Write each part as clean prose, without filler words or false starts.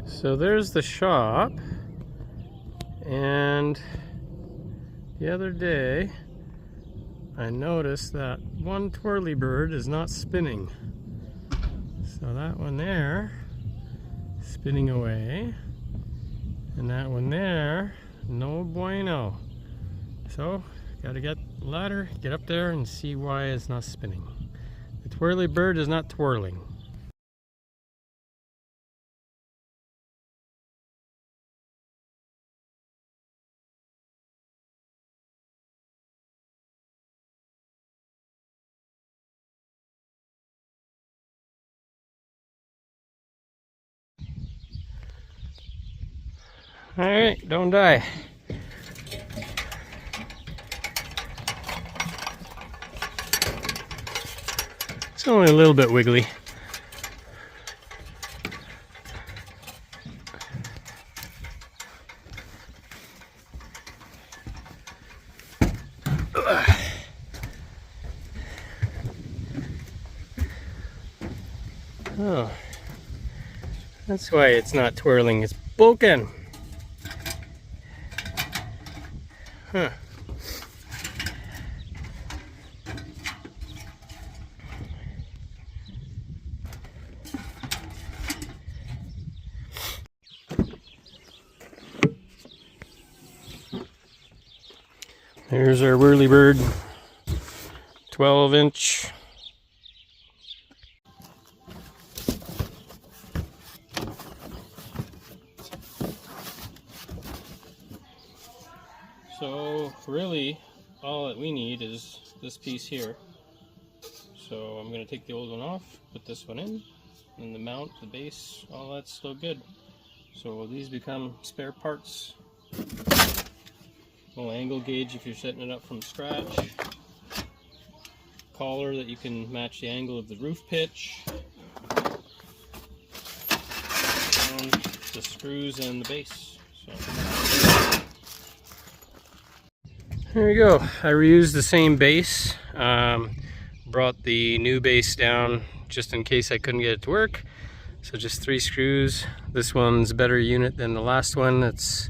So there's the shop, and the other day I noticed that one Whirlybird is not spinning. So that one there, spinning away, and that one there, no bueno. So gotta get the ladder, get up there and see why it's not spinning. The Whirlybird is not twirling. Alright, don't die. It's only a little bit wiggly. Oh, that's why it's not twirling, it's broken. Huh. There's our Whirlybird 12-inch. So really all that we need is this piece here. So I'm going to take the old one off, put this one in, and the mount, the base, all that's still good. So these become spare parts. Little angle gauge if you're setting it up from scratch. Collar that you can match the angle of the roof pitch. And the screws and the base. So there you go. I reused the same base. Brought the new base down just in case I couldn't get it to work. So just 3 screws. This one's a better unit than the last one. It's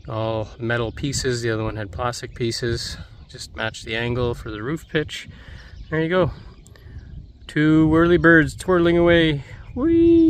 all metal pieces. The other one had plastic pieces. Just match the angle for the roof pitch. There you go. 2 Whirlybirds twirling away. Whee!